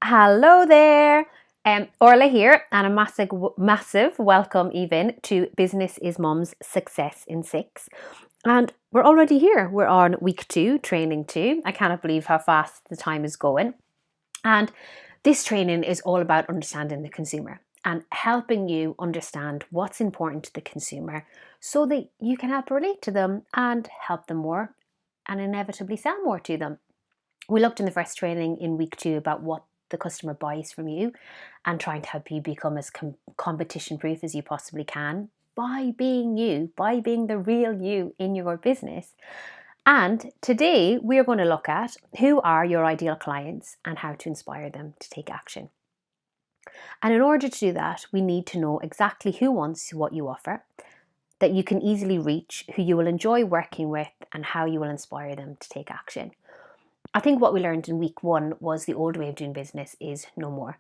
Hello there. Orla here, and a massive welcome even to Business is Mum's Success in 6. And we're already here. We're on week 2, training 2. I cannot believe how fast the time is going. And this training is all about understanding the consumer and helping you understand what's important to the consumer so that you can help relate to them and help them more and inevitably sell more to them. We looked in the first training in week 2 about what the customer buys from you and trying to help you become as competition proof as you possibly can by being you, by being the real you in your business. And today we are going to look at who are your ideal clients and how to inspire them to take action. And in order to do that, we need to know exactly who wants what you offer, that you can easily reach, who you will enjoy working with, and how you will inspire them to take action. I think what we learned in week 1 was the old way of doing business is no more.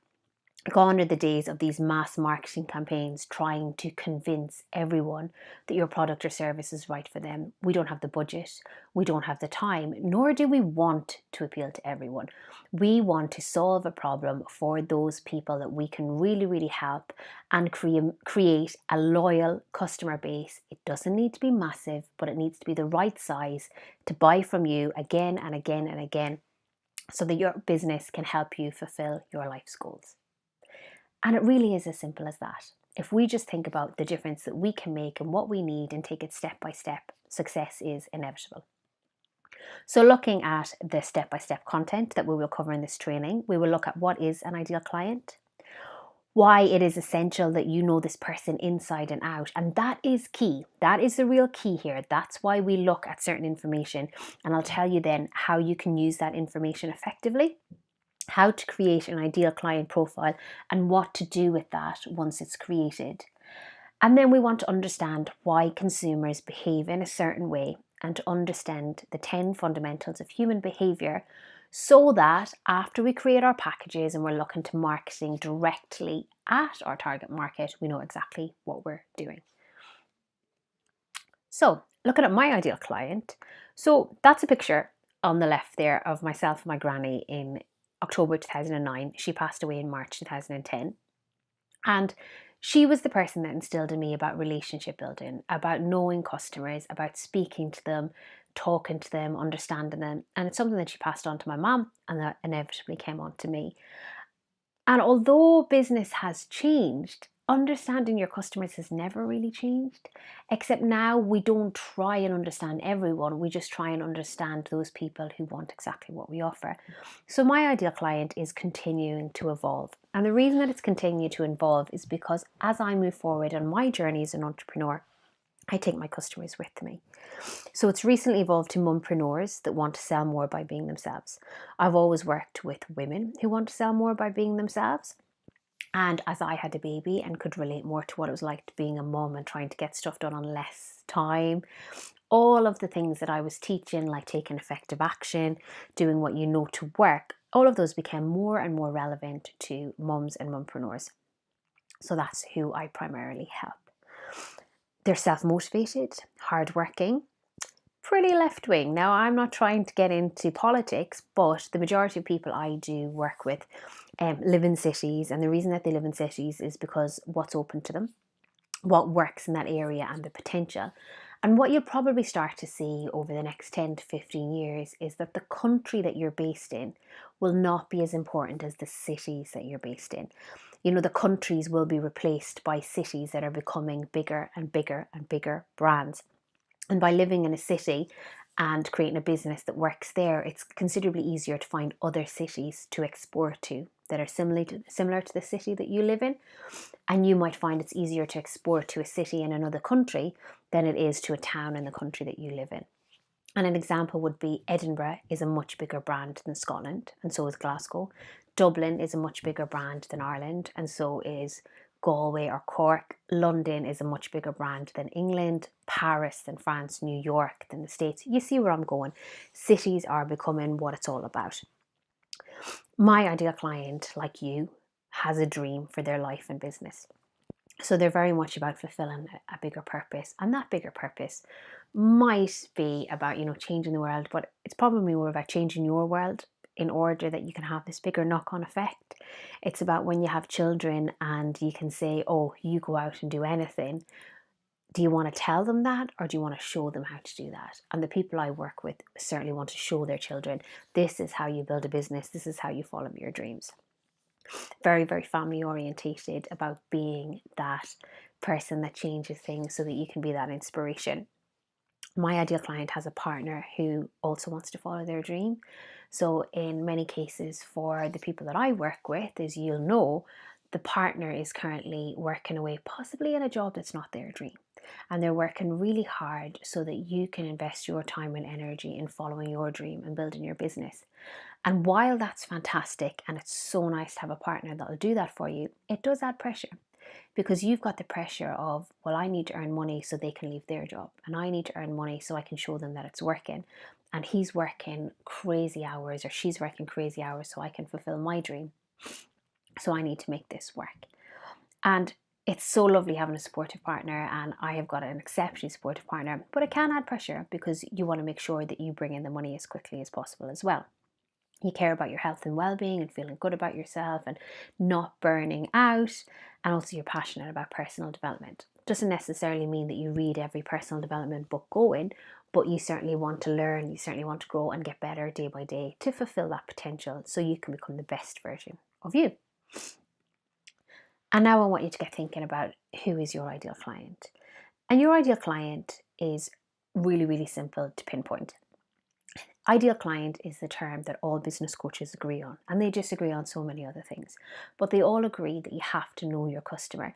Gone are the days of these mass marketing campaigns trying to convince everyone that your product or service is right for them. We don't have the budget, we don't have the time, nor do we want to appeal to everyone. We want to solve a problem for those people that we can really help and create a loyal customer base. It doesn't need to be massive, but it needs to be the right size to buy from you again and again and again so that your business can help you fulfill your life's goals. And it really is as simple as that. If we just think about the difference that we can make and what we need and take it step by step, success is inevitable. So looking at the step-by-step content that we will cover in this training, we will look at what is an ideal client, why it is essential that you know this person inside and out. And that is key. That is the real key here. That's why we look at certain information. And I'll tell you then how you can use that information effectively, how to create an ideal client profile, and what to do with that once it's created. And then we want to understand why consumers behave in a certain way and to understand the 10 fundamentals of human behavior so that after we create our packages and we're looking to marketing directly at our target market, we know exactly what we're doing. So looking at my ideal client, so that's a picture on the left there of myself and my granny in October 2009. She passed away in March 2010. And she was the person that instilled in me about relationship building, about knowing customers, about speaking to them, talking to them, understanding them. And it's something that she passed on to my mum and that inevitably came on to me. And although business has changed, understanding your customers has never really changed, except now we don't try and understand everyone, we just try and understand those people who want exactly what we offer. So my ideal client is continuing to evolve. And the reason that it's continuing to evolve is because as I move forward on my journey as an entrepreneur, I take my customers with me. So it's recently evolved to mumpreneurs that want to sell more by being themselves. I've always worked with women who want to sell more by being themselves. And as I had a baby and could relate more to what it was like being a mum and trying to get stuff done on less time, all of the things that I was teaching, like taking effective action, doing what you know to work, all of those became more and more relevant to mums and mumpreneurs. So that's who I primarily help. They're self-motivated, hardworking, pretty left-wing. Now, I'm not trying to get into politics, but the majority of people I do work with live in cities, and the reason that they live in cities is because what's open to them, what works in that area, and the potential. And what you'll probably start to see over the next 10 to 15 years is that the country that you're based in will not be as important as the cities that you're based in. You know, the countries will be replaced by cities that are becoming bigger and bigger and bigger brands. And by living in a city and creating a business that works there, it's considerably easier to find other cities to export to that are similar to the city that you live in. And you might find it's easier to export to a city in another country than it is to a town in the country that you live in. And an example would be Edinburgh is a much bigger brand than Scotland, and so is Glasgow. Dublin is a much bigger brand than Ireland, and so is Galway or Cork. London is a much bigger brand than England, Paris than France, New York than the States. You see where I'm going. Cities are becoming what it's all about. My ideal client, like you, has a dream for their life and business. So they're very much about fulfilling a bigger purpose. And that bigger purpose might be about, changing the world, but it's probably more about changing your world in order that you can have this bigger knock-on effect. It's about when you have children and you can say, oh, you go out and do anything. Do you want to tell them that, or do you want to show them how to do that? And the people I work with certainly want to show their children, this is how you build a business, this is how you follow your dreams. Very, very family orientated about being that person that changes things so that you can be that inspiration. My ideal client has a partner who also wants to follow their dream. So in many cases, for the people that I work with, as you'll know, the partner is currently working away, possibly in a job that's not their dream. And they're working really hard so that you can invest your time and energy in following your dream and building your business. And while that's fantastic and it's so nice to have a partner that'll do that for you, it does add pressure, because you've got the pressure of, well, I need to earn money so they can leave their job, and I need to earn money so I can show them that it's working. And he's working crazy hours, or she's working crazy hours so I can fulfill my dream. So I need to make this work. And it's so lovely having a supportive partner, and I have got an exceptionally supportive partner, but it can add pressure because you want to make sure that you bring in the money as quickly as possible as well. You care about your health and well-being and feeling good about yourself and not burning out, and also you're passionate about personal development. Doesn't necessarily mean that you read every personal development book going, but you certainly want to learn, you certainly want to grow and get better day by day to fulfill that potential so you can become the best version of you. And now I want you to get thinking about who is your ideal client. And your ideal client is really, really simple to pinpoint. Ideal client is the term that all business coaches agree on, and they disagree on so many other things, but they all agree that you have to know your customer.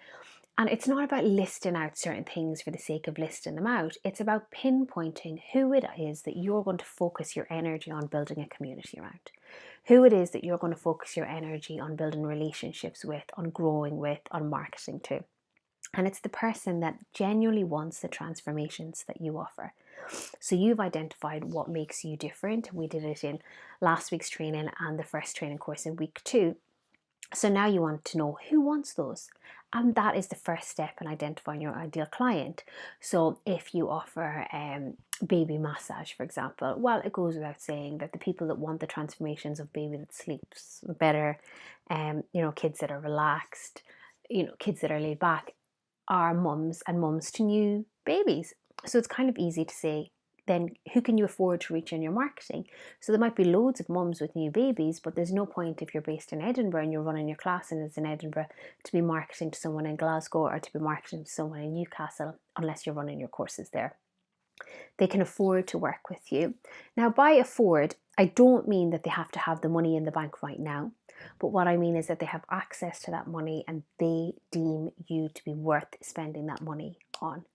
And it's not about listing out certain things for the sake of listing them out. It's about pinpointing who it is that you're going to focus your energy on building a community around. Who it is that you're going to focus your energy on building relationships with, on growing with, on marketing to. And it's the person that genuinely wants the transformations that you offer. So you've identified what makes you different. We did it in last week's training and the first training course in week 2. So now you want to know who wants those. And that is the first step in identifying your ideal client. So if you offer baby massage, for example, well, it goes without saying that the people that want the transformations of baby that sleeps better, kids that are relaxed, kids that are laid back, are mums and mums to new babies. So it's kind of easy to say, then who can you afford to reach in your marketing? So there might be loads of mums with new babies, but there's no point if you're based in Edinburgh and you're running your class and it's in Edinburgh to be marketing to someone in Glasgow or to be marketing to someone in Newcastle unless you're running your courses there. They can afford to work with you. Now, by afford, I don't mean that they have to have the money in the bank right now, but what I mean is that they have access to that money and they deem you to be worth spending that money on.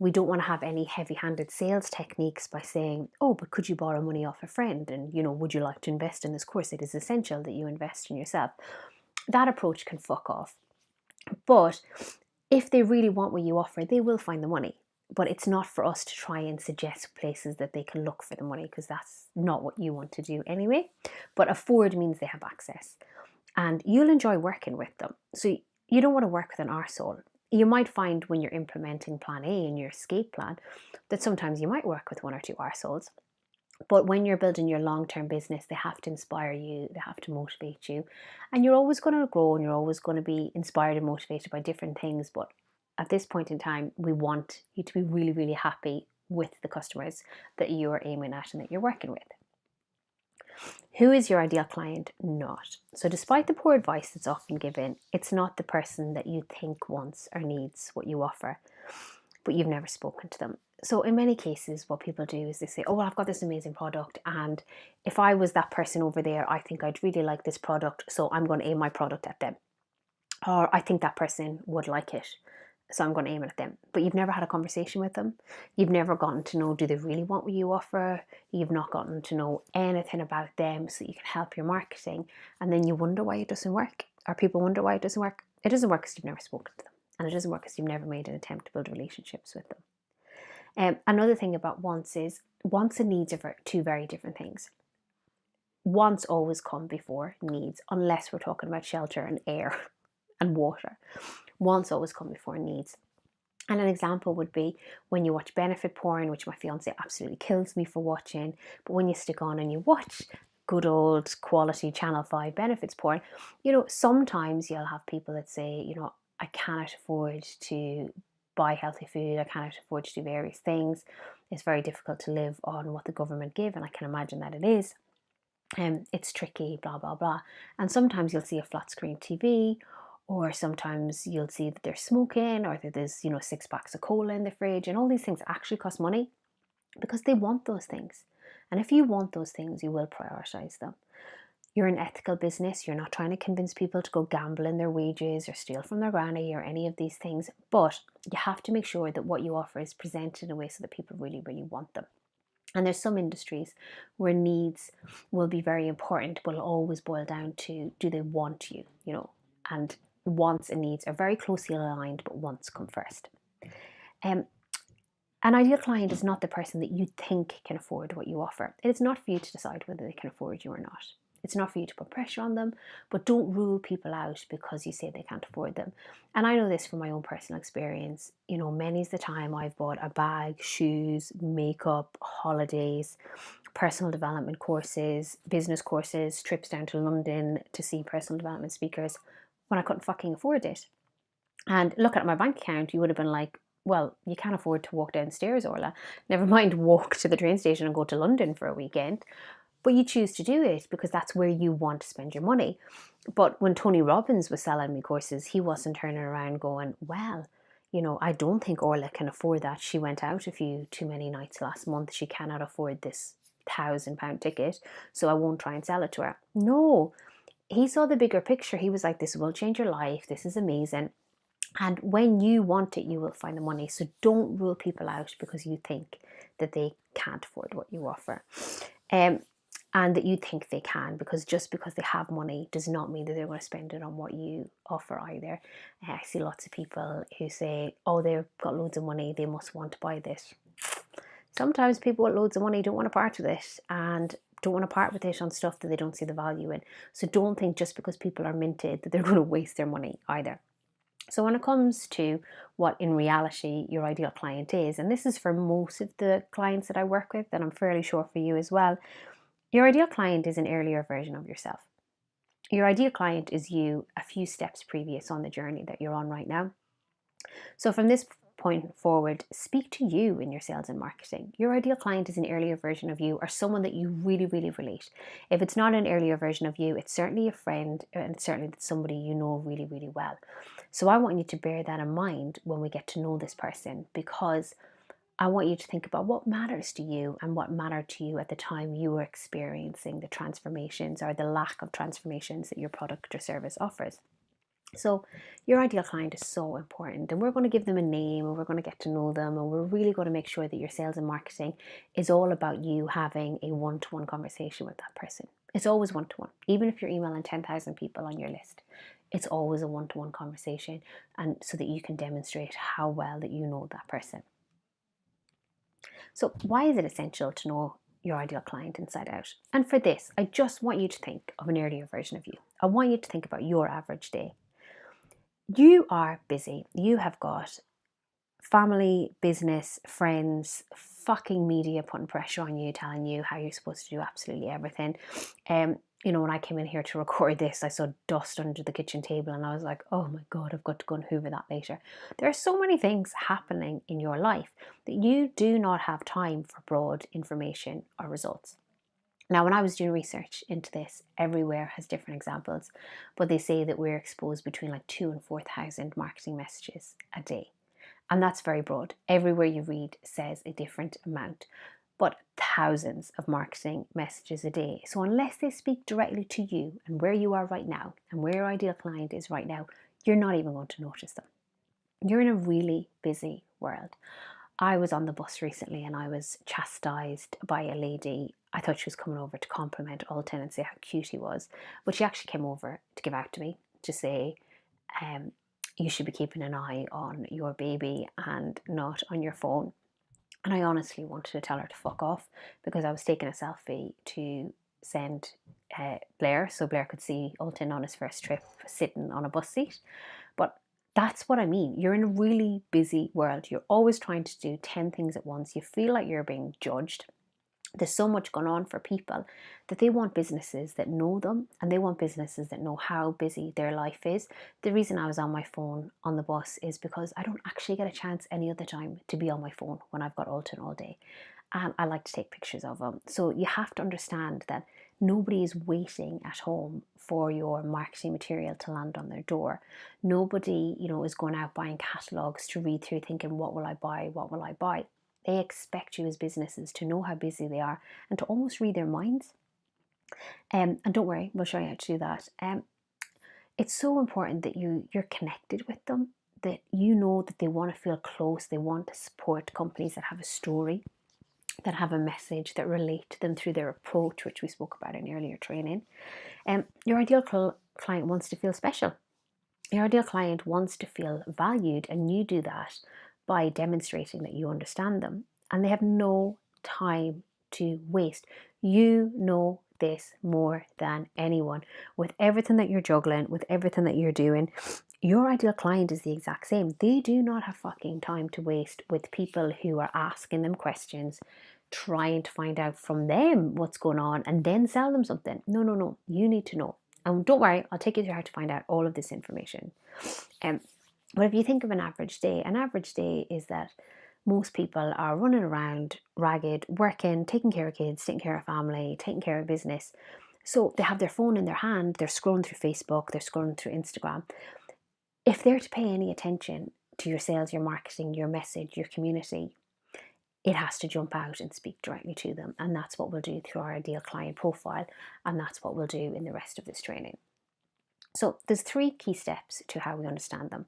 We don't want to have any heavy-handed sales techniques by saying, oh, but could you borrow money off a friend? And, would you like to invest in this course? It is essential that you invest in yourself. That approach can fuck off. But if they really want what you offer, they will find the money. But it's not for us to try and suggest places that they can look for the money, because that's not what you want to do anyway. But afford means they have access. And you'll enjoy working with them. So you don't want to work with an arsehole. You might find when you're implementing plan A in your escape plan that sometimes you might work with 1 or 2 arseholes. But when you're building your long-term business, they have to inspire you, they have to motivate you. And you're always going to grow and you're always going to be inspired and motivated by different things. But at this point in time, we want you to be really, really happy with the customers that you're aiming at and that you're working with. Who is your ideal client? Not. So despite the poor advice that's often given, it's not the person that you think wants or needs what you offer, but you've never spoken to them. So in many cases, what people do is they say, oh, well, I've got this amazing product, and if I was that person over there, I think I'd really like this product, so I'm going to aim my product at them. Or I think that person would like it, so I'm going to aim it at them. But you've never had a conversation with them. You've never gotten to know, do they really want what you offer? You've not gotten to know anything about them so you can help your marketing. And then you wonder why it doesn't work. Or people wonder why it doesn't work. It doesn't work because you've never spoken to them. And it doesn't work because you've never made an attempt to build relationships with them. Another thing about wants is, wants and needs are 2 very different things. Wants always come before needs, unless we're talking about shelter and air and water. Wants always come before needs. And an example would be when you watch benefit porn, which my fiance absolutely kills me for watching, but when you stick on and you watch good old quality Channel 5 benefits porn, you know, sometimes you'll have people that say, you know, I cannot afford to buy healthy food, I cannot afford to do various things. It's very difficult to live on what the government give, and I can imagine that it is. It's tricky, blah, blah, blah. And sometimes you'll see a flat screen TV, or sometimes you'll see that they're smoking, or that there's, you know, 6 packs of cola in the fridge, and all these things actually cost money because they want those things. And if you want those things, you will prioritize them. You're an ethical business. You're not trying to convince people to go gamble in their wages or steal from their granny or any of these things. But you have to make sure that what you offer is presented in a way so that people really, really want them. And there's some industries where needs will be very important, but it'll always boil down to, do they want you, you know? And wants and needs are very closely aligned, but wants come first. An ideal client is not the person that you think can afford what you offer. It is not for you to decide whether they can afford you or not. It's not for you to put pressure on them, but don't rule people out because you say they can't afford them. And I know this from my own personal experience. You know, many's the time I've bought a bag, shoes, makeup, holidays, personal development courses, business courses, trips down to London to see personal development speakers when I couldn't fucking afford it. And look at my bank account, you would have been like, well, you can't afford to walk downstairs, Orla. Never mind walk to the train station and go to London for a weekend. But you choose to do it because that's where you want to spend your money. But when Tony Robbins was selling me courses, he wasn't turning around going, well, you know, I don't think Orla can afford that. She went out a few too many nights last month. She cannot afford this £1,000 ticket, so I won't try and sell it to her. No, he saw the bigger picture. He was like, this will change your life. This is amazing. And when you want it, you will find the money. So don't rule people out because you think that they can't afford what you offer. And that you think they can, because just because they have money does not mean that they're going to spend it on what you offer either. I see lots of people who say, oh, they've got loads of money, they must want to buy this. Sometimes people with loads of money don't want to part with it, and don't want to part with it on stuff that they don't see the value in. So don't think just because people are minted that they're going to waste their money either. So when it comes to what in reality your ideal client is, and this is for most of the clients that I work with, and I'm fairly sure for you as well, your ideal client is an earlier version of yourself. Your ideal client is you a few steps previous on the journey that you're on right now. So from this point forward, speak to you in your sales and marketing. Your ideal client is an earlier version of you, or someone that you really, really relate. If it's not an earlier version of you, it's certainly a friend, and it's certainly somebody you know really, really well. So I want you to bear that in mind when we get to know this person, because I want you to think about what matters to you and what mattered to you at the time you were experiencing the transformations or the lack of transformations that your product or service offers. So your ideal client is so important, and we're going to give them a name, and we're going to get to know them, and we're really going to make sure that your sales and marketing is all about you having a one-to-one conversation with that person. It's always one-to-one, even if you're emailing 10,000 people on your list. It's always a one-to-one conversation, and so that you can demonstrate how well that you know that person. So why is it essential to know your ideal client inside out? And for this, I just want you to think of an earlier version of you. I want you to think about your average day. You are busy. You have got family, business, friends, fucking media putting pressure on you, telling you how you're supposed to do absolutely everything. You know, when I came in here to record this, I saw dust under the kitchen table and I was like, oh my God, I've got to go and hoover that later. There are so many things happening in your life that you do not have time for broad information or results. Now, when I was doing research into this, everywhere has different examples, but they say that we're exposed between like 2,000 and 4,000 marketing messages a day. And that's very broad. Everywhere you read says a different amount, but thousands of marketing messages a day. So unless they speak directly to you and where you are right now and where your ideal client is right now, you're not even going to notice them. You're in a really busy world. I was on the bus recently and I was chastised by a lady. I thought she was coming over to compliment Alton and say how cute he was, but she actually came over to give out to me to say, you should be keeping an eye on your baby and not on your phone. And I honestly wanted to tell her to fuck off, because I was taking a selfie to send Blair so Blair could see Alton on his first trip sitting on a bus seat. But that's what I mean. You're in a really busy world. You're always trying to do 10 things at once. You feel like you're being judged. There's so much going on for people that they want businesses that know them, and they want businesses that know how busy their life is. The reason I was on my phone on the bus is because I don't actually get a chance any other time to be on my phone when I've got Alton all day. And I like to take pictures of them. So you have to understand that nobody is waiting at home for your marketing material to land on their door. Nobody, is going out buying catalogs to read through thinking, what will I buy? What will I buy? They expect you as businesses to know how busy they are and to almost read their minds. And don't worry, we'll show you how to do that. It's so important that you're connected with them, that you know that they want to feel close, they want to support companies that have a story, that have a message, that relate to them through their approach, which we spoke about in earlier training. Your ideal client wants to feel special. Your ideal client wants to feel valued, and you do that by demonstrating that you understand them. And they have no time to waste. You know this more than anyone. With everything that you're juggling, with everything that you're doing, your ideal client is the exact same. They do not have fucking time to waste with people who are asking them questions, trying to find out from them what's going on, and then sell them something. No, no, no. You need to know. And don't worry, I'll take you through how to find out all of this information. But if you think of an average day is that most people are running around ragged, working, taking care of kids, taking care of family, taking care of business. So they have their phone in their hand, they're scrolling through Facebook, they're scrolling through Instagram. If they're to pay any attention to your sales, your marketing, your message, your community, it has to jump out and speak directly to them. And that's what we'll do through our ideal client profile. And that's what we'll do in the rest of this training. So there's 3 key steps to how we understand them.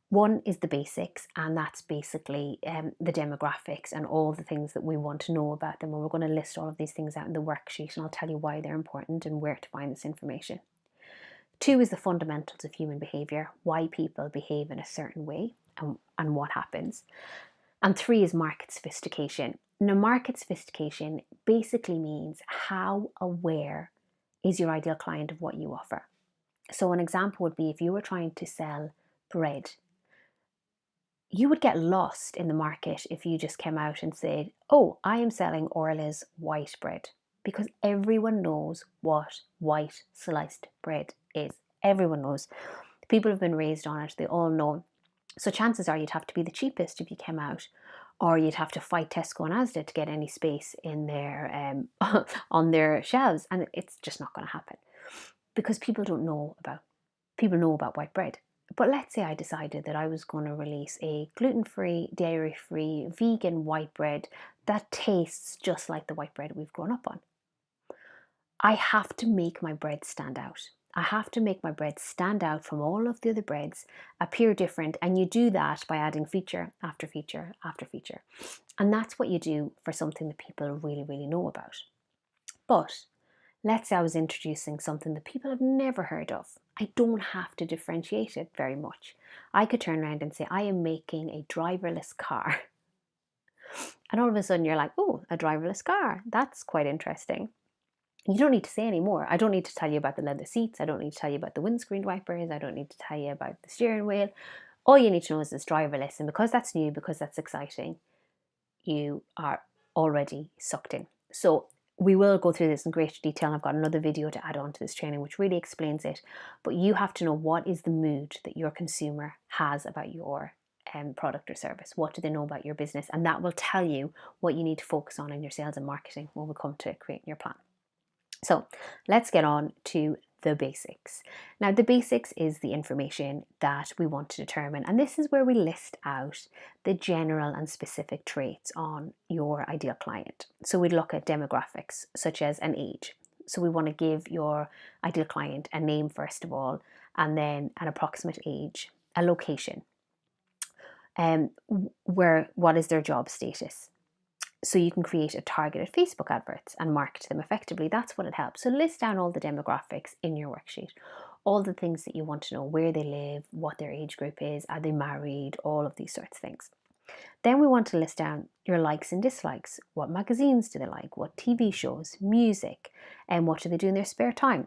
One is the basics, and that's basically the demographics and all the things that we want to know about them. And we're going to list all of these things out in the worksheet, and I'll tell you why they're important and where to find this information. 2 is the fundamentals of human behavior, why people behave in a certain way and what happens. And 3 is market sophistication. Now, market sophistication basically means how aware is your ideal client of what you offer. So an example would be if you were trying to sell bread, you would get lost in the market if you just came out and said, oh, I am selling Orla's white bread, because everyone knows what white sliced bread is. Everyone knows. People have been raised on it. They all know. So chances are you'd have to be the cheapest if you came out, or you'd have to fight Tesco and Asda to get any space in their on their shelves, and it's just not going to happen because people know about white bread. But let's say I decided that I was going to release a gluten-free, dairy-free, vegan white bread that tastes just like the white bread we've grown up on. I have to make my bread stand out. I have to make my bread stand out from all of the other breads, appear different, and you do that by adding feature after feature after feature. And that's what you do for something that people really, really know about. But let's say I was introducing something that people have never heard of. I don't have to differentiate it very much. I could turn around and say, I am making a driverless car. And all of a sudden you're like, oh, a driverless car. That's quite interesting. You don't need to say any more. I don't need to tell you about the leather seats. I don't need to tell you about the windscreen wipers. I don't need to tell you about the steering wheel. All you need to know is it's driverless. And because that's new, because that's exciting, you are already sucked in. So we will go through this in greater detail. I've got another video to add on to this training which really explains it. But you have to know what is the mood that your consumer has about your product or service. What do they know about your business? And that will tell you what you need to focus on in your sales and marketing when we come to creating your plan. So let's get on to the basics. Now, the basics is the information that we want to determine, and this is where we list out the general and specific traits on your ideal client. So we'd look at demographics such as an age. So we want to give your ideal client a name first of all, and then an approximate age, a location, what is their job status. So you can create a targeted Facebook adverts and market them effectively. That's what it helps. So list down all the demographics in your worksheet, all the things that you want to know, where they live, what their age group is, are they married, all of these sorts of things. Then we want to list down your likes and dislikes. What magazines do they like? What TV shows, music, and what do they do in their spare time?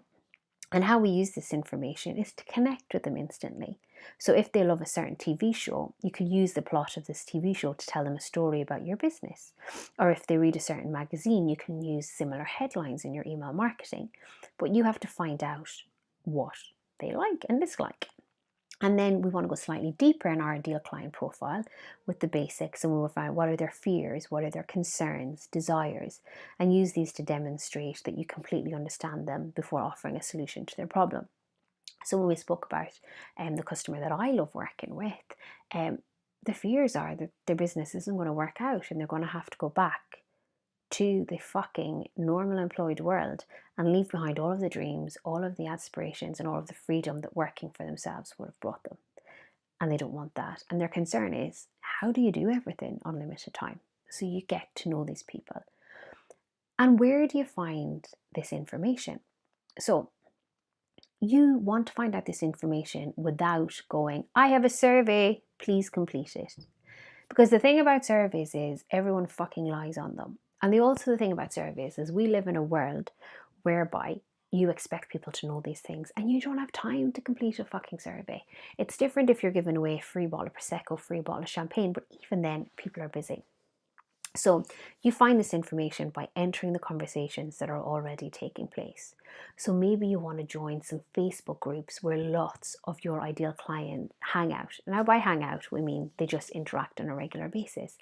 And how we use this information is to connect with them instantly. So if they love a certain TV show, you could use the plot of this TV show to tell them a story about your business. Or if they read a certain magazine, you can use similar headlines in your email marketing. But you have to find out what they like and dislike. And then we want to go slightly deeper in our ideal client profile with the basics, and we will find what are their fears, what are their concerns, desires, and use these to demonstrate that you completely understand them before offering a solution to their problem. So when we spoke about the customer that I love working with, the fears are that their business isn't going to work out and they're going to have to go back to the fucking normal employed world and leave behind all of the dreams, all of the aspirations, and all of the freedom that working for themselves would have brought them. And they don't want that. And their concern is, how do you do everything on limited time? So you get to know these people. And where do you find this information? So you want to find out this information without going, I have a survey, please complete it. Because the thing about surveys is everyone fucking lies on them. And the thing about surveys is we live in a world whereby you expect people to know these things and you don't have time to complete a fucking survey. It's different if you're giving away a free bottle of Prosecco, free bottle of champagne, but even then, people are busy. So you find this information by entering the conversations that are already taking place. So maybe you want to join some Facebook groups where lots of your ideal client hang out. Now by hang out, we mean they just interact on a regular basis.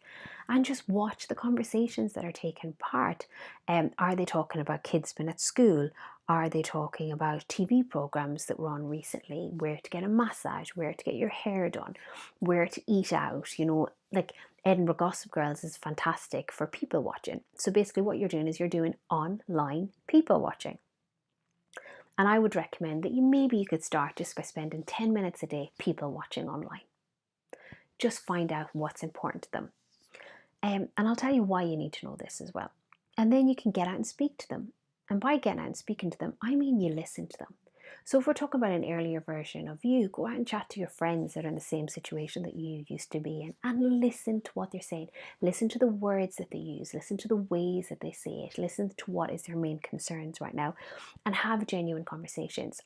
And just watch the conversations that are taking part. Are they talking about kids being at school? Are they talking about TV programs that were on recently? Where to get a massage? Where to get your hair done? Where to eat out? Like Edinburgh Gossip Girls is fantastic for people watching. So basically what you're doing is you're doing online people watching. And I would recommend that maybe you could start just by spending 10 minutes a day people watching online. Just find out what's important to them. And I'll tell you why you need to know this as well. And then you can get out and speak to them. And by getting out and speaking to them, I mean you listen to them. So if we're talking about an earlier version of you, go out and chat to your friends that are in the same situation that you used to be in and listen to what they're saying. Listen to the words that they use. Listen to the ways that they say it. Listen to what is their main concerns right now and have genuine conversations.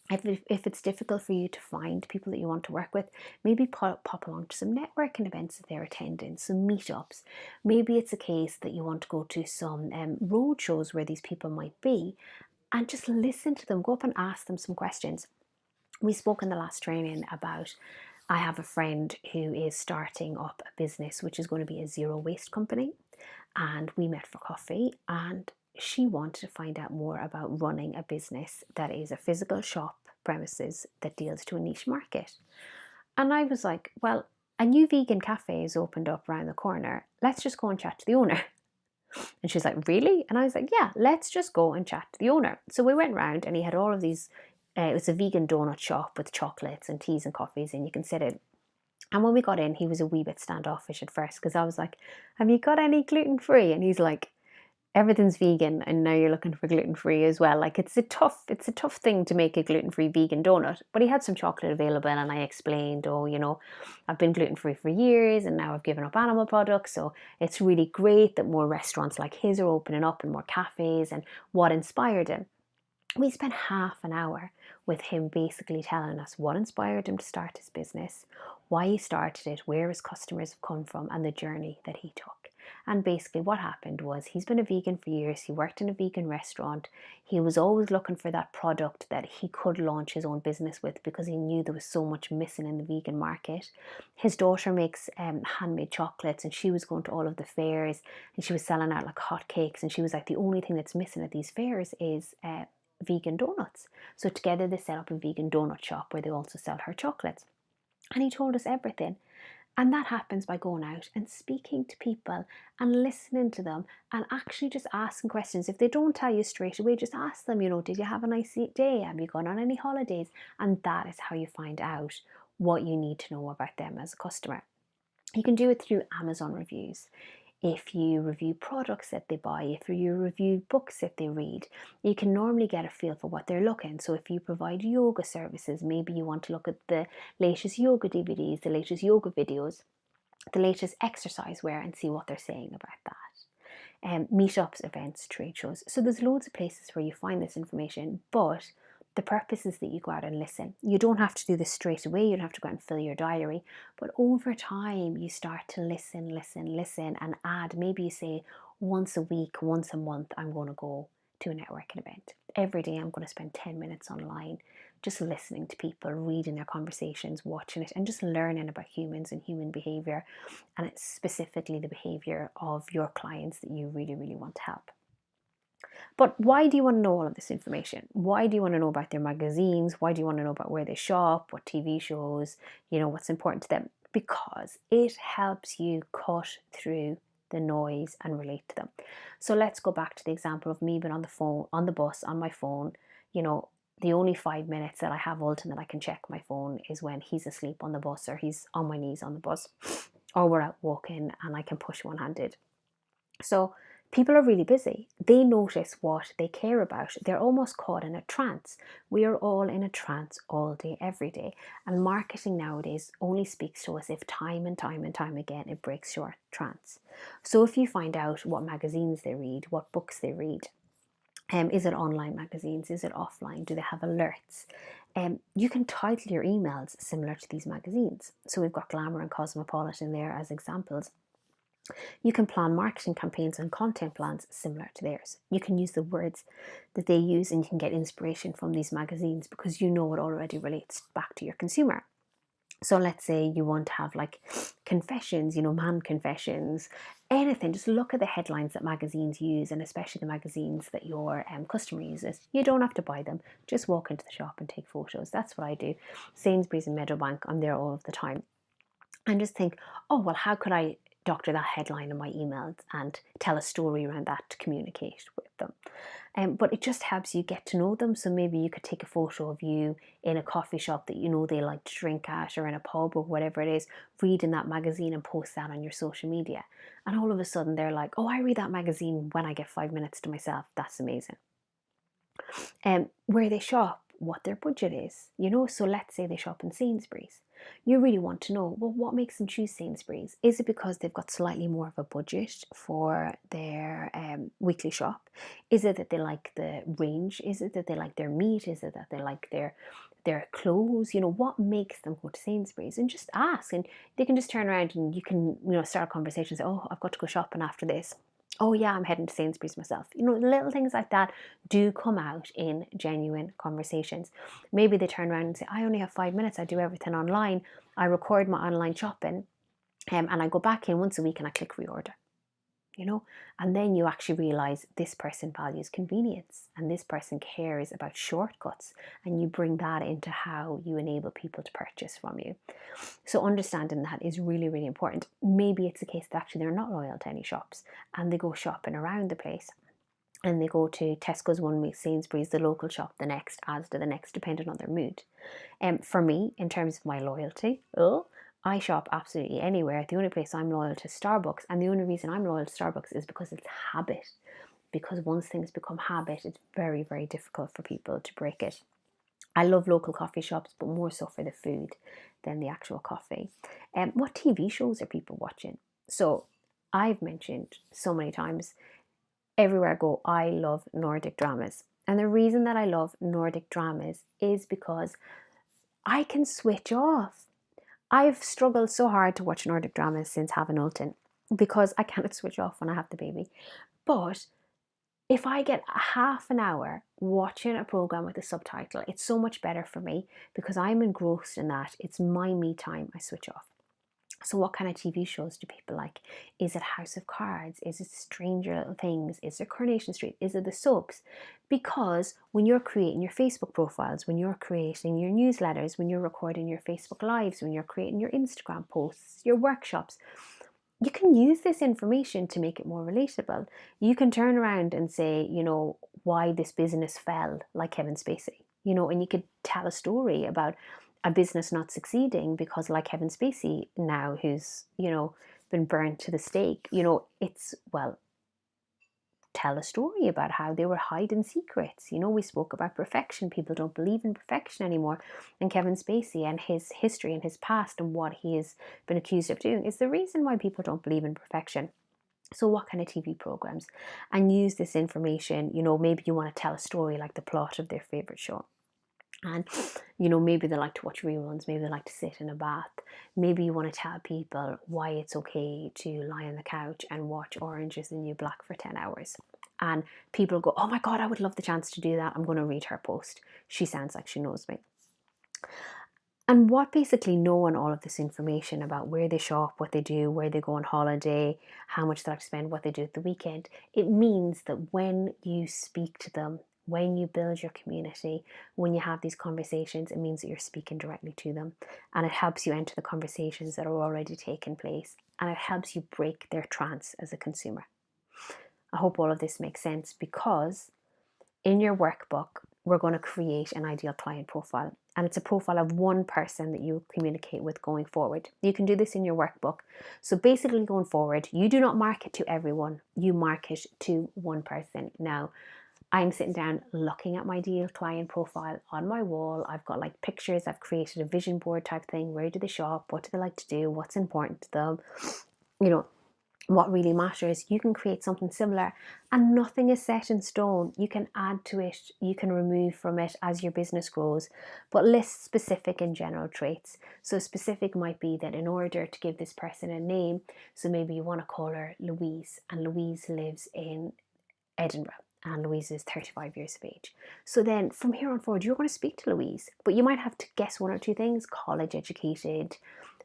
If it's difficult for you to find people that you want to work with, maybe pop along to some networking events that they're attending, some meetups. Maybe it's a case that you want to go to some road shows where these people might be and just listen to them. Go up and ask them some questions. We spoke in the last training about I have a friend who is starting up a business which is going to be a zero waste company, and we met for coffee and she wanted to find out more about running a business that is a physical shop premises that deals to a niche market. And I was like, well, a new vegan cafe is opened up around the corner. Let's just go and chat to the owner. And she's like, really? And I was like, yeah, let's just go and chat to the owner. So we went round and he had all of these, it was a vegan donut shop with chocolates and teas and coffees, and you can sit in. And when we got in, he was a wee bit standoffish at first because I was like, have you got any gluten-free? And he's like, everything's vegan and now you're looking for gluten-free as well. Like it's a tough thing to make a gluten-free vegan donut. But he had some chocolate available and I explained, I've been gluten-free for years and now I've given up animal products. So it's really great that more restaurants like his are opening up and more cafes, and what inspired him. We spent half an hour with him basically telling us what inspired him to start his business, why he started it, where his customers have come from, and the journey that he took. And basically what happened was he's been a vegan for years. He worked in a vegan restaurant. He was always looking for that product that he could launch his own business with because he knew there was so much missing in the vegan market. His daughter makes handmade chocolates, and she was going to all of the fairs and she was selling out like hotcakes, and she was like, the only thing that's missing at these fairs is vegan donuts. So together they set up a vegan donut shop where they also sell her chocolates. And he told us everything. And that happens by going out and speaking to people and listening to them and actually just asking questions. If they don't tell you straight away, just ask them, did you have a nice day? Have you gone on any holidays? And that is how you find out what you need to know about them as a customer. You can do it through Amazon reviews. If you review products that they buy, if you review books that they read, you can normally get a feel for what they're looking. So if you provide yoga services, maybe you want to look at the latest yoga DVDs, the latest yoga videos, the latest exercise wear, and see what they're saying about that. Meetups, events, trade shows. So there's loads of places where you find this information, but The purpose is that you go out and listen. You don't have to do this straight away. You don't have to go out and fill your diary. But over time, you start to listen, and add. Maybe you say once a week, once a month, I'm going to go to a networking event. Every day, I'm going to spend 10 minutes online just listening to people, reading their conversations, watching it, and just learning about humans and human behavior. And it's specifically the behavior of your clients that you really, really want to help. But why do you want to know all of this information? Why do you want to know about their magazines? Why do you want to know about where they shop, what TV shows, what's important to them? Because it helps you cut through the noise and relate to them. So let's go back to the example of me being on the phone, on the bus, on my phone. The only 5 minutes that I have Ultan that I can check my phone is when he's asleep on the bus or he's on my knees on the bus or we're out walking and I can push one-handed. So people are really busy. They notice what they care about. They're almost caught in a trance. We are all in a trance all day, every day. And marketing nowadays only speaks to us if time and time and time again it breaks your trance. So if you find out what magazines they read, what books they read, is it online magazines? Is it offline? Do they have alerts? You can title your emails similar to these magazines. So we've got Glamour and Cosmopolitan there as examples. You can plan marketing campaigns and content plans similar to theirs. You can use the words that they use and you can get inspiration from these magazines because you know it already relates back to your consumer. So let's say you want to have like confessions, man confessions, anything. Just look at the headlines that magazines use and especially the magazines that your customer uses. You don't have to buy them. Just walk into the shop and take photos. That's what I do. Sainsbury's and Meadowbank, I'm there all of the time. And just think, oh, well, how could I doctor that headline in my emails and tell a story around that to communicate with them? But it just helps you get to know them. So maybe you could take a photo of you in a coffee shop that they like to drink at or in a pub or whatever it is, reading that magazine and post that on your social media. And all of a sudden they're like, oh, I read that magazine when I get 5 minutes to myself. That's amazing. Where they shop, what their budget is, so let's say they shop in Sainsbury's. You really want to know, well, what makes them choose Sainsbury's? Is it because they've got slightly more of a budget for their weekly shop? Is it that they like the range? Is it that they like their meat? Is it that they like their clothes? What makes them go to Sainsbury's? And just ask, and they can just turn around and you can start a conversation and say, oh, I've got to go shopping after this. Oh yeah, I'm heading to Sainsbury's myself. Little things like that do come out in genuine conversations. Maybe they turn around and say, I only have 5 minutes, I do everything online. I record my online shopping and I go back in once a week and I click reorder. And then you actually realize this person values convenience and this person cares about shortcuts, and you bring that into how you enable people to purchase from you. So understanding that is really, really important. Maybe it's the case that actually they're not loyal to any shops and they go shopping around the place. And they go to Tesco's one week, Sainsbury's, the local shop the next, Asda the next, depending on their mood. For me, in terms of my loyalty, I shop absolutely anywhere. The only place I'm loyal to is Starbucks, and the only reason I'm loyal to Starbucks is because it's habit. Because once things become habit, it's very, very difficult for people to break it. I love local coffee shops, but more so for the food than the actual coffee. What TV shows are people watching? So I've mentioned so many times, everywhere I go, I love Nordic dramas. And the reason that I love Nordic dramas is because I can switch off. I've struggled so hard to watch Nordic dramas since having Ultan because I cannot switch off when I have the baby. But if I get a half an hour watching a program with a subtitle, it's so much better for me because I'm engrossed in that. It's my me time. I switch off. So what kind of TV shows do people like? Is it House of Cards? Is it Stranger Little Things? Is it Coronation Street? Is it the soaps? Because when you're creating your Facebook profiles, when you're creating your newsletters, when you're recording your Facebook lives, when you're creating your Instagram posts, your workshops, you can use this information to make it more relatable. You can turn around and say, why this business fell, like Kevin Spacey, and you could tell a story about a business not succeeding because, like Kevin Spacey now, who's been burnt to the stake, tell a story about how they were hiding secrets. We spoke about perfection. People don't believe in perfection anymore, and Kevin Spacey and his history and his past and what he has been accused of doing is the reason why people don't believe in perfection. So what kind of TV programs? And use this information, maybe you want to tell a story like the plot of their favorite show. And, you know, maybe they like to watch reruns, maybe they like to sit in a bath. Maybe you want to tell people why it's okay to lie on the couch and watch Orange is the New Black for 10 hours. And people go, oh my God, I would love the chance to do that. I'm going to read her post. She sounds like she knows me. And what basically knowing all of this information about where they shop, what they do, where they go on holiday, how much they like to spend, what they do at the weekend, it means that when you speak to them, when you build your community, when you have these conversations, it means that you're speaking directly to them. And it helps you enter the conversations that are already taking place. And it helps you break their trance as a consumer. I hope all of this makes sense, because in your workbook, we're going to create an ideal client profile. And it's a profile of one person that you communicate with going forward. You can do this in your workbook. So basically, going forward, you do not market to everyone, you market to one person. Now, I'm sitting down looking at my ideal client profile on my wall. I've got like pictures, I've created a vision board type thing. Where do they shop? What do they like to do? What's important to them? You know, what really matters. You can create something similar, and nothing is set in stone. You can add to it, you can remove from it as your business grows, but list specific and general traits. So specific might be that in order to give this person a name, so maybe you want to call her Louise, and Louise lives in Edinburgh, and Louise is 35 years of age. So then from here on forward, you're going to speak to Louise, but you might have to guess one or two things: college educated,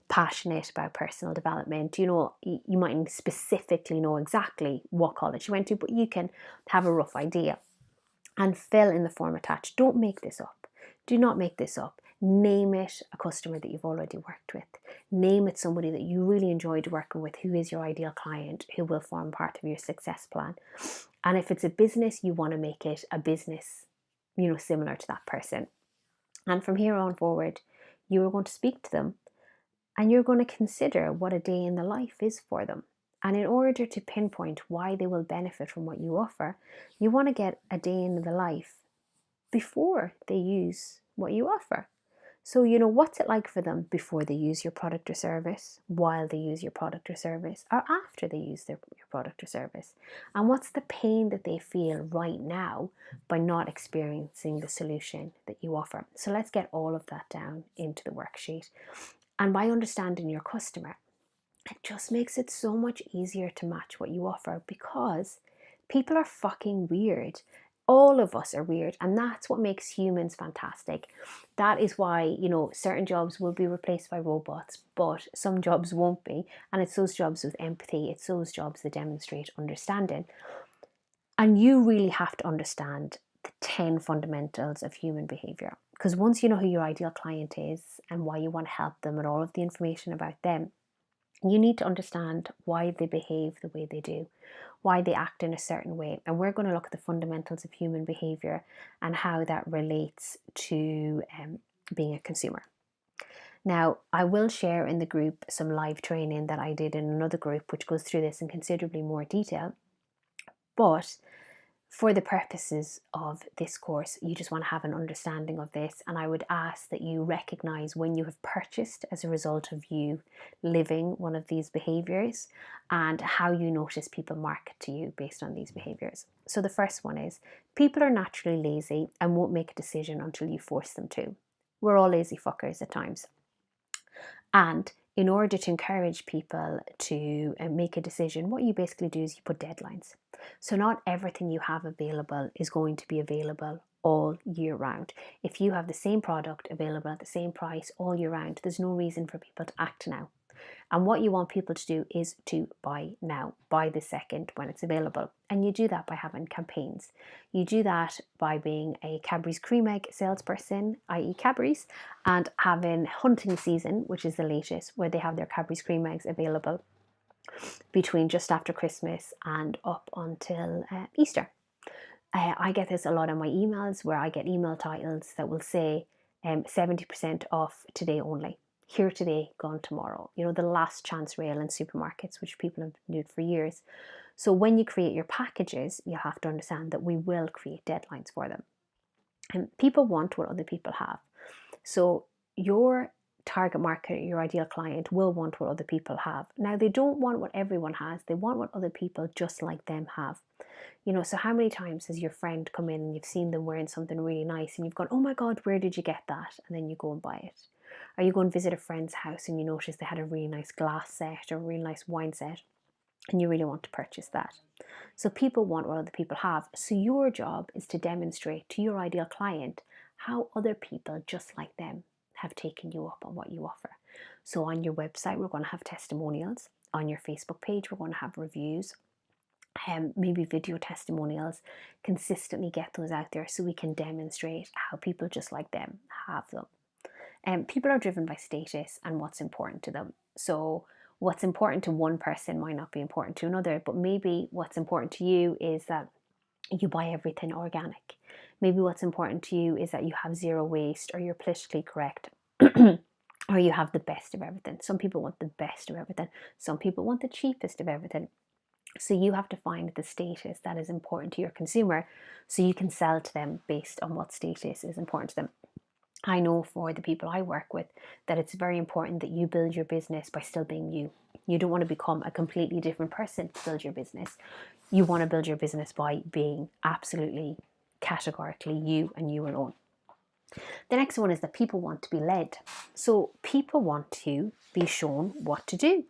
passionate about personal development. You know, you mightn't specifically know exactly what college you went to, but you can have a rough idea and fill in the form attached. Don't make this up. Do not make this up. Name it a customer that you've already worked with. Name it somebody that you really enjoyed working with, who is your ideal client, who will form part of your success plan. And if it's a business, you want to make it a business, you know, similar to that person. And from here on forward, you are going to speak to them, and you're going to consider what a day in the life is for them. And in order to pinpoint why they will benefit from what you offer, you want to get a day in the life before they use what you offer. So, you know, what's it like for them before they use your product or service, while they use your product or service, or after they use your product or service? And what's the pain that they feel right now by not experiencing the solution that you offer? So let's get all of that down into the worksheet. And by understanding your customer, it just makes it so much easier to match what you offer, because people are fucking weird. All of us are weird, and that's what makes humans fantastic. That is why, you know, certain jobs will be replaced by robots, but some jobs won't be. And it's those jobs with empathy, it's those jobs that demonstrate understanding. And you really have to understand the 10 fundamentals of human behavior. Because once you know who your ideal client is and why you want to help them and all of the information about them, you need to understand why they behave the way they do, why they act in a certain way. And we're going to look at the fundamentals of human behavior and how that relates to being a consumer. Now, I will share in the group some live training that I did in another group, which goes through this in considerably more detail. But for the purposes of this course, you just want to have an understanding of this. And I would ask that you recognize when you have purchased as a result of you living one of these behaviors, and how you notice people market to you based on these behaviors. So the first one is, people are naturally lazy and won't make a decision until you force them to. We're all lazy fuckers at times. And in order to encourage people to make a decision, what you basically do is you put deadlines. So not everything you have available is going to be available all year round. If you have the same product available at the same price all year round, there's no reason for people to act now. And what you want people to do is to buy now, buy the second when it's available. And you do that by having campaigns. You do that by being a Cadbury's Cream Egg salesperson, i.e. Cadbury's, and having hunting season, which is the latest, where they have their Cadbury's Cream Eggs available between just after Christmas and up until Easter. I get this a lot on my emails, where I get email titles that will say 70% off today only. Here today, gone tomorrow. You know, the last chance rail in supermarkets, which people have been doing for years. So when you create your packages, you have to understand that we will create deadlines for them. And people want what other people have. So your target market, your ideal client, will want what other people have. Now, they don't want what everyone has. They want what other people just like them have. So how many times has your friend come in and you've seen them wearing something really nice and you've gone, oh my God, where did you get that? And then you go and buy it. Or you go and visit a friend's house and you notice they had a really nice glass set or a really nice wine set and you really want to purchase that. So people want what other people have. So your job is to demonstrate to your ideal client how other people just like them have taken you up on what you offer. So on your website, we're going to have testimonials. On your Facebook page, we're going to have reviews, maybe video testimonials. Consistently get those out there so we can demonstrate how people just like them have them. People are driven by status and what's important to them. So what's important to one person might not be important to another, but maybe what's important to you is that you buy everything organic. Maybe what's important to you is that you have zero waste, or you're politically correct, or you have the best of everything. Some people want the best of everything. Some people want the cheapest of everything. So you have to find the status that is important to your consumer so you can sell to them based on what status is important to them. I know for the people I work with that it's very important that you build your business by still being you. You don't want to become a completely different person to build your business. You want to build your business by being absolutely categorically you and you alone. The next one is that people want to be led. So people want to be shown what to do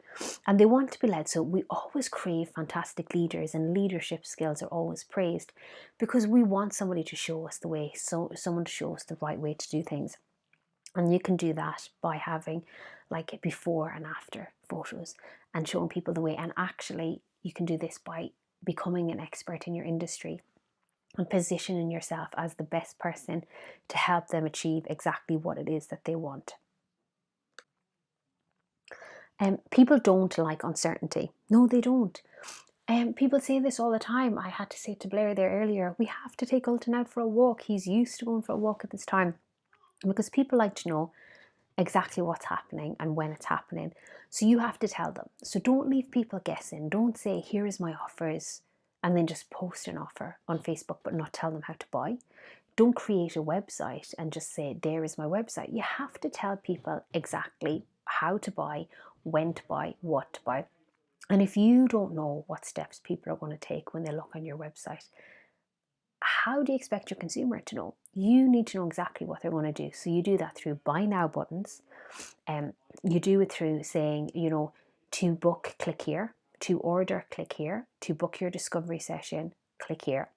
and they want to be led. So we always crave fantastic leaders, and leadership skills are always praised because we want somebody to show us the way, so someone to show us the right way to do things. And you can do that by having like before and after photos and showing people the way. And actually you can do this by becoming an expert in your industry and positioning yourself as the best person to help them achieve exactly what it is that they want. People don't like uncertainty. No, they don't. People say this all the time. I had to say to Blair there earlier, we have to take Ulton out for a walk. He's used to going for a walk at this time. Because people like to know exactly what's happening and when it's happening. So you have to tell them. So don't leave people guessing. Don't say, here is my offers, and then just post an offer on Facebook but not tell them how to buy. Don't create a website and just say, there is my website. You have to tell people exactly how to buy, when to buy, what to buy. And if you don't know what steps people are going to take when they look on your website, how do you expect your consumer to know? You need to know exactly what they're going to do. So you do that through buy now buttons. You do it through saying, to book, click here, to order, click here, to book your discovery session, click here.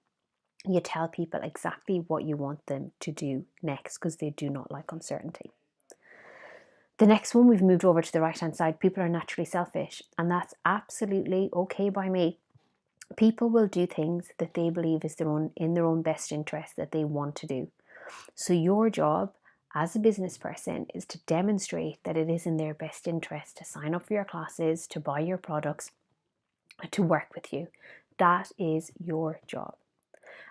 You tell people exactly what you want them to do next because they do not like uncertainty. The next one, we've moved over to the right hand side. People are naturally selfish, and that's absolutely okay by me. People will do things that they believe is in their own best interest that they want to do. So your job as a business person is to demonstrate that it is in their best interest to sign up for your classes, to buy your products, to work with you. That is your job.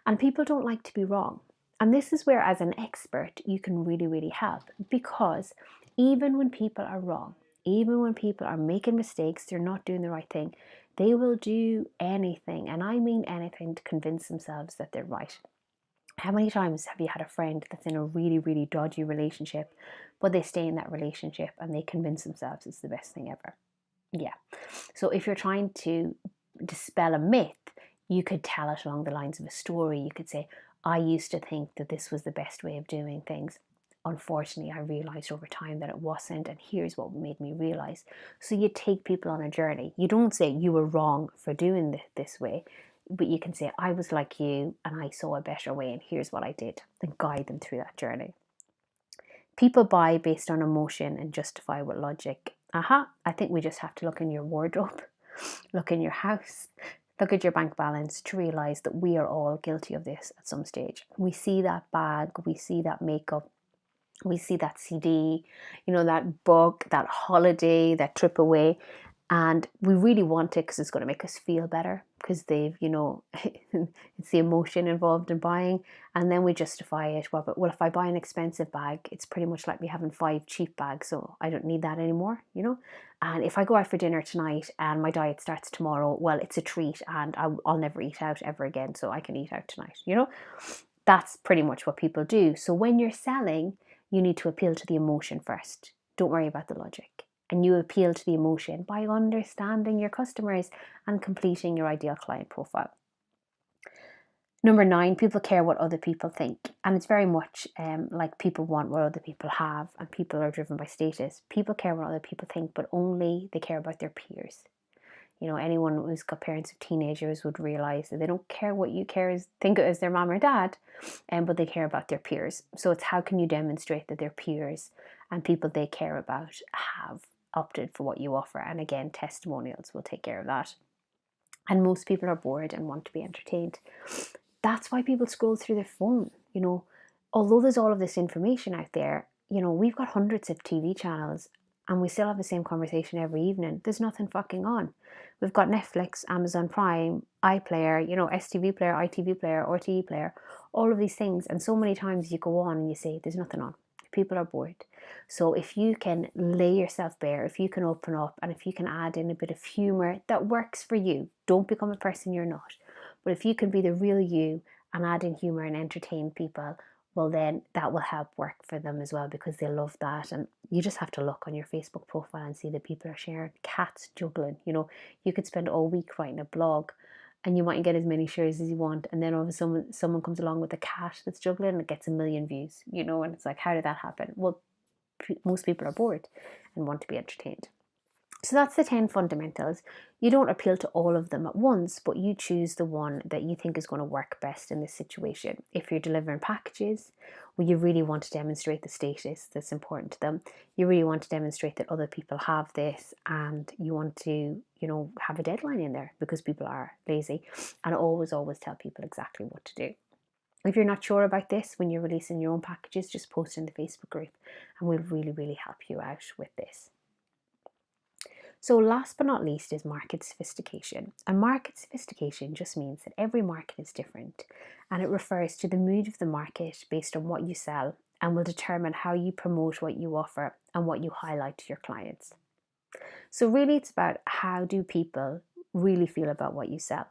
And people don't like to be wrong. And this is where, as an expert, you can really, really help, because even when people are wrong, even when people are making mistakes, they're not doing the right thing, they will do anything, and I mean anything, to convince themselves that they're right. How many times have you had a friend that's in a really, really dodgy relationship, but they stay in that relationship and they convince themselves it's the best thing ever? Yeah. So if you're trying to dispel a myth, you could tell it along the lines of a story. You could say, I used to think that this was the best way of doing things. Unfortunately, I realized over time that it wasn't, and here's what made me realize. So you take people on a journey. You don't say you were wrong for doing this way, but you can say, I was like you and I saw a better way, and here's what I did, and guide them through that journey. People buy based on emotion and justify with logic. I think we just have to look in your wardrobe, look in your house, look at your bank balance to realize that we are all guilty of this at some stage. We see that bag, we see that makeup, we see that CD, that book, that holiday, that trip away, and we really want it because it's going to make us feel better, because they've, it's the emotion involved in buying. And then we justify it. Well, if I buy an expensive bag, it's pretty much like me having 5 cheap bags, so I don't need that anymore, And if I go out for dinner tonight and my diet starts tomorrow, well, it's a treat, and I'll never eat out ever again, so I can eat out tonight, That's pretty much what people do. So when you're selling, you need to appeal to the emotion first. Don't worry about the logic. And you appeal to the emotion by understanding your customers and completing your ideal client profile. Number 9, people care what other people think. And it's very much like people want what other people have, and people are driven by status. People care what other people think, but only they care about their peers. You know, anyone who's got parents of teenagers would realize that they don't care what you think as their mom or dad, but they care about their peers. So it's how can you demonstrate that their peers and people they care about have opted for what you offer. And again, testimonials will take care of that. And most people are bored and want to be entertained. That's why people scroll through their phone. You know, although there's all of this information out there, you know, we've got hundreds of TV channels and we still have the same conversation every evening. There's nothing fucking on. We've got Netflix, Amazon Prime, iPlayer, you know, STV player, ITV player, RTE player, all of these things. And so many times you go on and you say, there's nothing on. People are bored. So if you can lay yourself bare, if you can open up, and if you can add in a bit of humor that works for you, don't become a person you're not. But if you can be the real you and add in humor and entertain people, well, then that will help work for them as well, because they love that. And you just have to look on your Facebook profile and see that people are sharing cats juggling. You know, you could spend all week writing a blog and you mightn't get as many shares as you want, and then all of a sudden someone comes along with a cat that's juggling and it gets 1 million views, you know, and it's like, how did that happen? Well, most people are bored and want to be entertained. So that's the 10 fundamentals. You don't appeal to all of them at once, but you choose the one that you think is going to work best in this situation. If you're delivering packages, well, you really want to demonstrate the status that's important to them. You really want to demonstrate that other people have this, and you want to, you know, have a deadline in there, because people are lazy. And always tell people exactly what to do. If you're not sure about this when you're releasing your own packages, just post in the Facebook group and we'll really help you out with this. So last but not least is market sophistication. And market sophistication just means that every market is different, and it refers to the mood of the market based on what you sell, and will determine how you promote what you offer and what you highlight to your clients. So really it's about, how do people really feel about what you sell?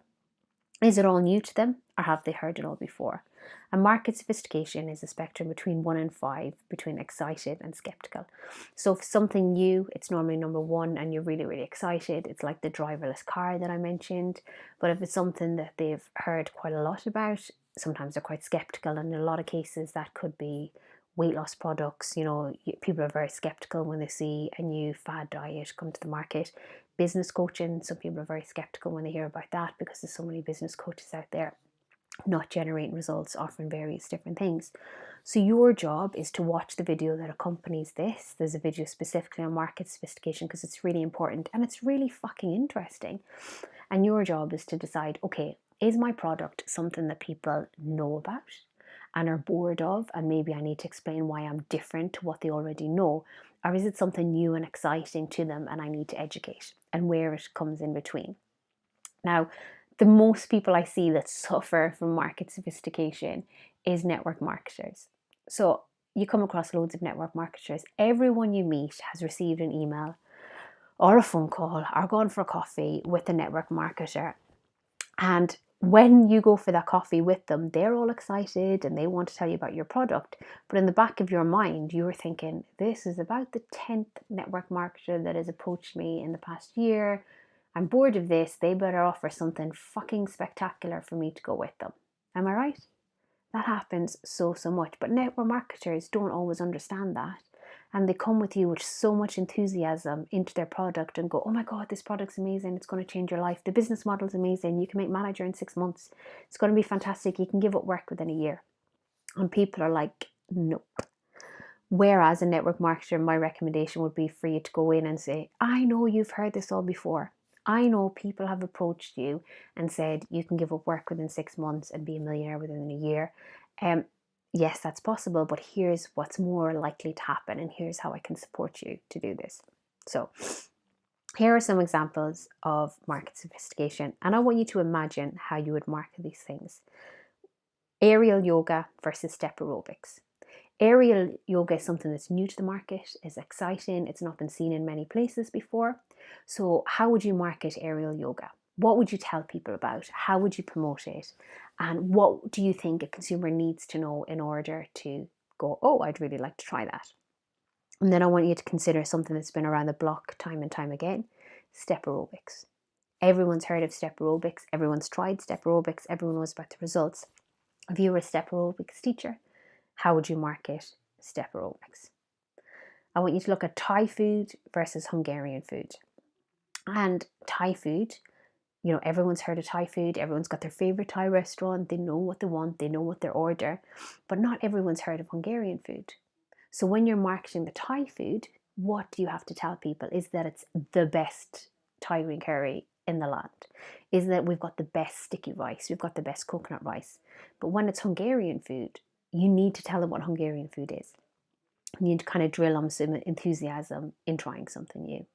Is it all new to them, or have they heard it all before? And market sophistication is a spectrum between 1 and 5, between excited and skeptical. So if something new, it's normally number 1 and you're really excited. It's like the driverless car that I mentioned. But if it's something that they've heard quite a lot about, sometimes they're quite skeptical, and in a lot of cases that could be weight loss products. You know, people are very skeptical when they see a new fad diet come to the market. Business coaching, some people are very skeptical when they hear about that, because there's so many business coaches out there not generating results, offering various different things. So your job is to watch the video that accompanies this. There's a video specifically on market sophistication because it's really important and it's really fucking interesting. And your job is to decide, okay, is my product something that people know about and are bored of, and maybe I need to explain why I'm different to what they already know? Or is it something new and exciting to them and I need to educate, and where it comes in between? Now, the most people I see that suffer from market sophistication is network marketers. So you come across loads of network marketers. Everyone you meet has received an email or a phone call or gone for a coffee with a network marketer. And when you go for that coffee with them, they're all excited and they want to tell you about your product. But in the back of your mind, you were thinking, this is about the 10th network marketer that has approached me in the past year. I'm bored of this. They better offer something fucking spectacular for me to go with them. Am I right? That happens so much. But network marketers don't always understand that. And they come with you with so much enthusiasm into their product and go, oh my God, this product's amazing. It's going to change your life. The business model's amazing. You can make manager in 6 months. It's going to be fantastic. You can give up work within a year. And people are like, nope. Whereas a network marketer, my recommendation would be for you to go in and say, I know you've heard this all before. I know people have approached you and said you can give up work within 6 months and be a millionaire within a year. Yes, that's possible, but here's what's more likely to happen, and here's how I can support you to do this. So here are some examples of market sophistication, and I want you to imagine how you would market these things. Aerial yoga versus step aerobics. Aerial yoga is something that's new to the market, is exciting, it's not been seen in many places before. So how would you market aerial yoga? What would you tell people about? How would you promote it? And what do you think a consumer needs to know in order to go, oh, I'd really like to try that? And then I want you to consider something that's been around the block time and time again, step aerobics. Everyone's heard of step aerobics, everyone's tried step aerobics, everyone knows about the results. If you were a step aerobics teacher, how would you market step aerobics? I want you to look at Thai food versus Hungarian food. And Thai food, everyone's heard of Thai food. Everyone's got their favorite Thai restaurant. They know what they want. They know what they order. But not everyone's heard of Hungarian food. So when you're marketing the Thai food, what do you have to tell people? Is that it's the best Thai green curry in the land? Is that we've got the best sticky rice? We've got the best coconut rice. But when it's Hungarian food, you need to tell them what Hungarian food is. You need to kind of drill them some enthusiasm in trying something new.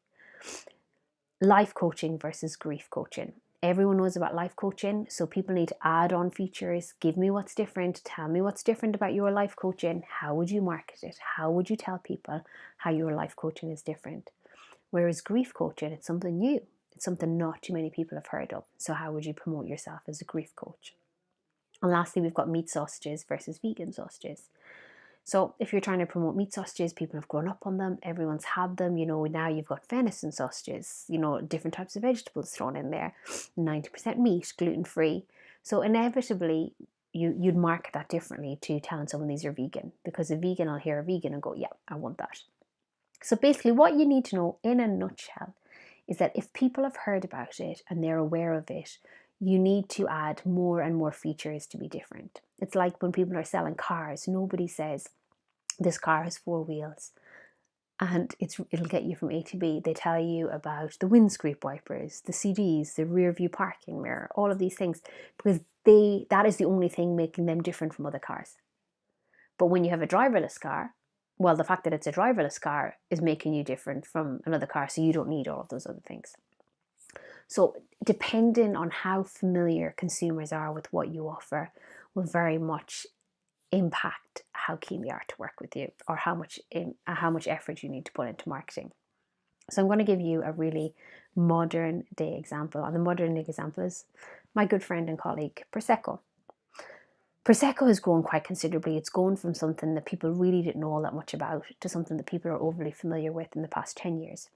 Life coaching versus grief coaching. Everyone knows about life coaching, so people need to add on features. Give me what's different. Tell me what's different about your life coaching. How would you market it? How would you tell people how your life coaching is different? Whereas grief coaching, it's something new. It's something not too many people have heard of. So how would you promote yourself as a grief coach? And lastly, we've got meat sausages versus vegan sausages. So if you're trying to promote meat sausages, people have grown up on them, everyone's had them, now you've got venison sausages, different types of vegetables thrown in there, 90% meat, gluten-free. So inevitably, you'd market that differently to telling someone these are vegan, because a vegan will hear a vegan and go, yeah, I want that. So basically what you need to know in a nutshell is that if people have heard about it and they're aware of it, you need to add more and more features to be different. It's like when people are selling cars, nobody says, this car has 4 wheels and it'll get you from A to B. They tell you about the windscreen wipers, the CDs, the rear view parking mirror, all of these things, because that is the only thing making them different from other cars. But when you have a driverless car, well, the fact that it's a driverless car is making you different from another car, so you don't need all of those other things. So depending on how familiar consumers are with what you offer will very much impact how keen they are to work with you, or how much effort you need to put into marketing. So I'm going to give you a really modern day example, and the modern day example is my good friend and colleague Prosecco. Prosecco has grown quite considerably. It's gone from something that people really didn't know all that much about to something that people are overly familiar with in the past 10 years.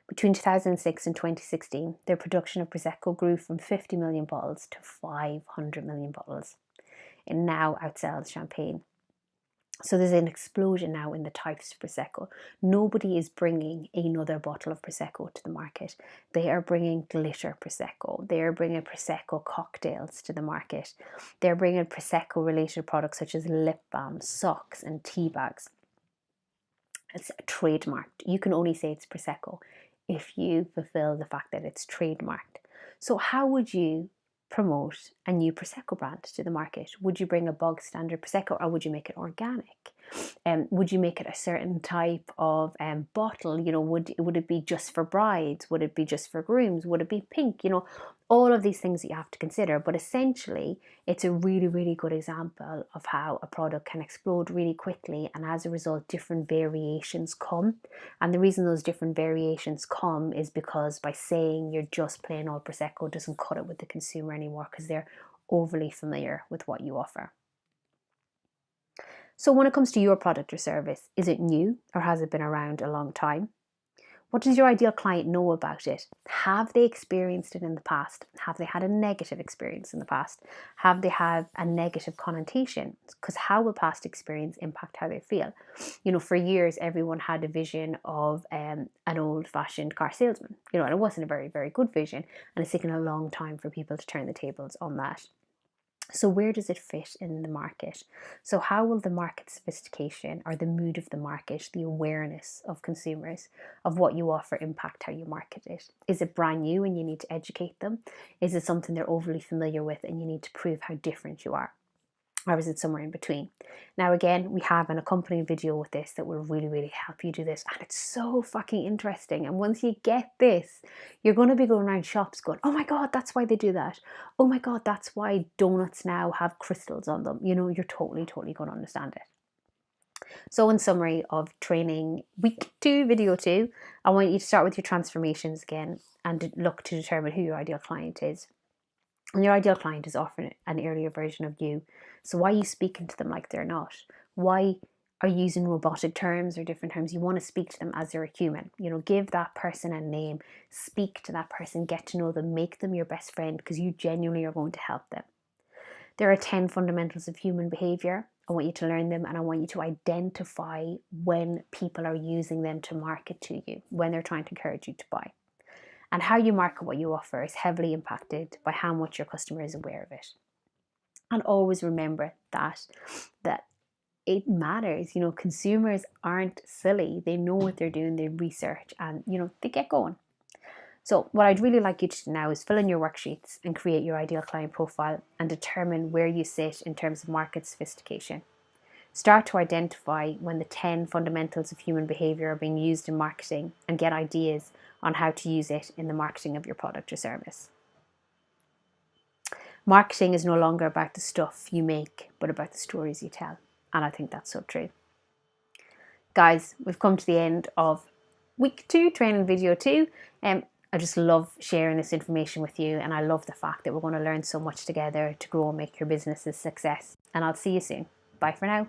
Between 2006 and 2016, their production of Prosecco grew from 50 million bottles to 500 million bottles. It now outsells champagne. So there's an explosion now in the types of Prosecco. Nobody is bringing another bottle of Prosecco to the market. They are bringing glitter Prosecco. They are bringing Prosecco cocktails to the market. They're bringing Prosecco related products such as lip balm, socks and tea bags. It's trademarked. You can only say it's Prosecco if you fulfill the fact that it's trademarked. So how would you promote a new Prosecco brand to the market? Would you bring a bog standard Prosecco, or would you make it organic? Would you make it a certain type of bottle? Would it be just for brides? Would it be just for grooms? Would it be pink? All of these things that you have to consider. But essentially, it's a really, really good example of how a product can explode really quickly, and as a result, different variations come. And the reason those different variations come is because by saying you're just plain old Prosecco doesn't cut it with the consumer anymore, because they're overly familiar with what you offer. So when it comes to your product or service, is it new or has it been around a long time? What does your ideal client know about it? Have they experienced it in the past? Have they had a negative experience in the past? Have they had a negative connotation? Because how will past experience impact how they feel? For years, everyone had a vision of an old-fashioned car salesman, and it wasn't a very, very good vision. And it's taken a long time for people to turn the tables on that. So where does it fit in the market? So how will the market sophistication, or the mood of the market, the awareness of consumers of what you offer, impact how you market it? Is it brand new and you need to educate them? Is it something they're overly familiar with and you need to prove how different you are? Or is it somewhere in between? Now, again, we have an accompanying video with this that will really, really help you do this. And it's so fucking interesting. And once you get this, you're going to be going around shops going, oh my God, that's why they do that. Oh my God, that's why donuts now have crystals on them. You're totally, totally going to understand it. So in summary of training week 2, video 2, I want you to start with your transformations again and look to determine who your ideal client is. And your ideal client is often an earlier version of you. So why are you speaking to them like they're not? Why are you using robotic terms or different terms? You want to speak to them as they're a human. Give that person a name, speak to that person, get to know them, make them your best friend, because you genuinely are going to help them. There are 10 fundamentals of human behavior. I want you to learn them, and I want you to identify when people are using them to market to you, when they're trying to encourage you to buy. And how you market what you offer is heavily impacted by how much your customer is aware of it. And always remember that it matters. Consumers aren't silly. They know what they're doing, they research, and they get going. So what I'd really like you to do now is fill in your worksheets and create your ideal client profile and determine where you sit in terms of market sophistication. Start to identify when the 10 fundamentals of human behavior are being used in marketing and get ideas on how to use it in the marketing of your product or service. Marketing is no longer about the stuff you make, but about the stories you tell. And I think that's so true. Guys, we've come to the end of week 2, training video 2. I just love sharing this information with you, and I love the fact that we're going to learn so much together to grow and make your business a success. And I'll see you soon. Bye for now.